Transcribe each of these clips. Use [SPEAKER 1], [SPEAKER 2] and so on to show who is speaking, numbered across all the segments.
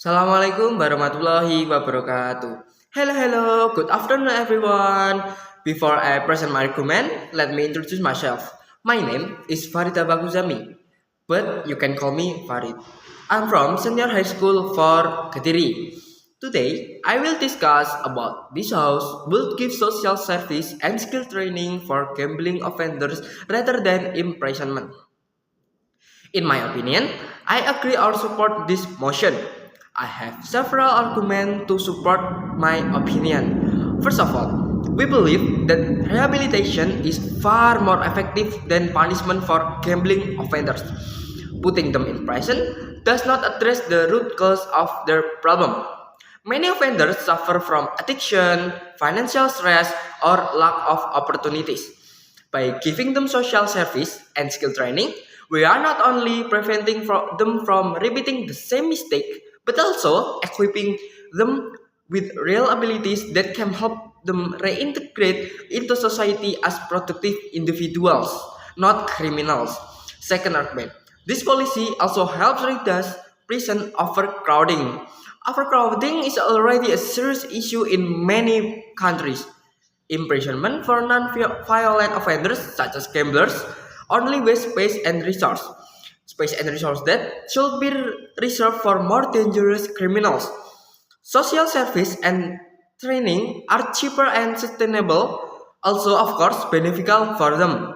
[SPEAKER 1] Assalamualaikum warahmatullahi wabarakatuh. Hello, good afternoon everyone. Before I present my argument, let me introduce myself. My name is Farida Baguzami, but you can call me Farid. I'm from Senior High School for Kediri. Today, I will discuss about this house will give social service and skill training for gambling offenders rather than imprisonment. In my opinion, I agree or support this motion. I have several arguments to support my opinion. First of all, we believe that rehabilitation is far more effective than punishment for gambling offenders. Putting them in prison does not address the root cause of their problem. Many offenders suffer from addiction, financial stress, or lack of opportunities. By giving them social service and skill training, we are not only preventing them from repeating the same mistake, but also equipping them with real abilities that can help them reintegrate into society as productive individuals, not criminals. Second argument, this policy also helps reduce prison overcrowding. Overcrowding is already a serious issue in many countries. Imprisonment for non-violent offenders such as gamblers only waste space and resource that should be reserved for more dangerous criminals. Social service and training are cheaper and sustainable, also of course beneficial for them,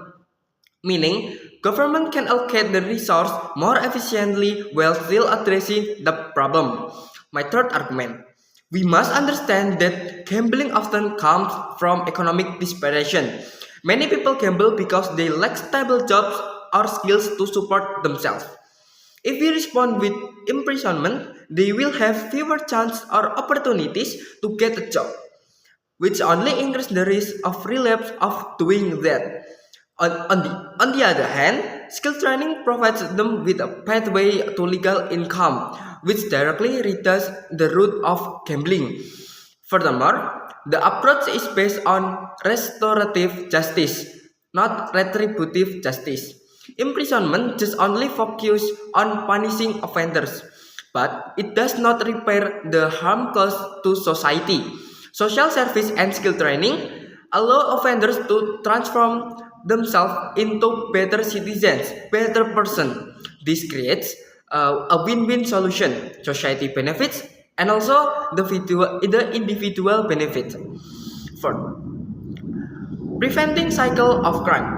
[SPEAKER 1] meaning government can allocate the resource more efficiently while still addressing the problem. My third argument, we must understand that gambling often comes from economic desperation. Many people gamble because they lack stable jobs or skills to support themselves. If we respond with imprisonment, they will have fewer chances or opportunities to get a job, which only increases the risk of relapse of doing that. On the other hand, skill training provides them with a pathway to legal income, which directly reduces the root of gambling. Furthermore, the approach is based on restorative justice, not retributive justice. Imprisonment just only focuses on punishing offenders, but it does not repair the harm caused to society. Social service and skill training allow offenders to transform themselves into better citizens, better person. This creates a win-win solution. Society benefits and also the individual benefits. Fourth, preventing cycle of crime.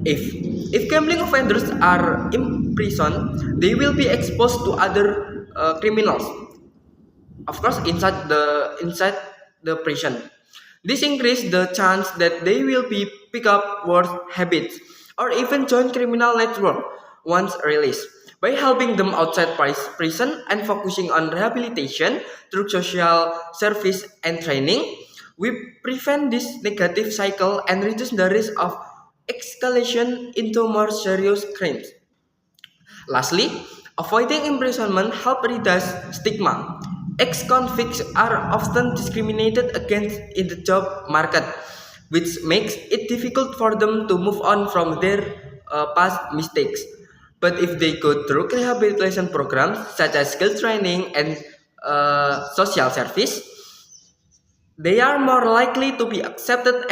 [SPEAKER 1] If gambling offenders are imprisoned, they will be exposed to other criminals. Of course, inside the prison. This increases the chance that they will be pick up worse habits or even join criminal network once released. By helping them outside prison and focusing on rehabilitation through social service and training, we prevent this negative cycle and reduce the risk of escalation into more serious crimes. Lastly, avoiding imprisonment helps reduce stigma. Ex-convicts are often discriminated against in the job market, which makes it difficult for them to move on from their past mistakes. But if they go through rehabilitation programs such as skill training and social service, they are more likely to be accepted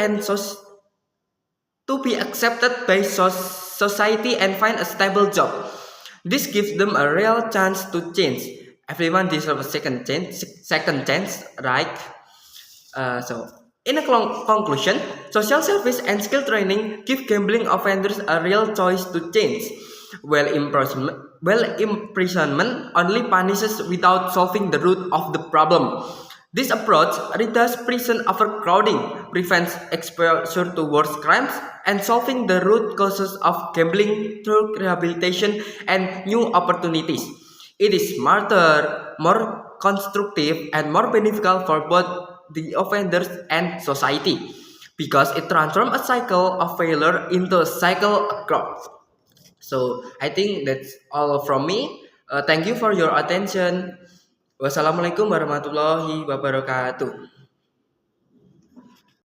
[SPEAKER 1] by society and find a stable job. This gives them a real chance to change. Everyone deserves a second chance, right? In a conclusion, social service and skill training give gambling offenders a real choice to change. Imprisonment only punishes without solving the root of the problem. This approach reduces prison overcrowding, prevents exposure to worse crimes, and solving the root causes of gambling through rehabilitation and new opportunities. It is smarter, more constructive, and more beneficial for both the offenders and society because it transforms a cycle of failure into a cycle of growth. So I think that's all from me. Thank you for your attention. Wassalamualaikum warahmatullahi wabarakatuh.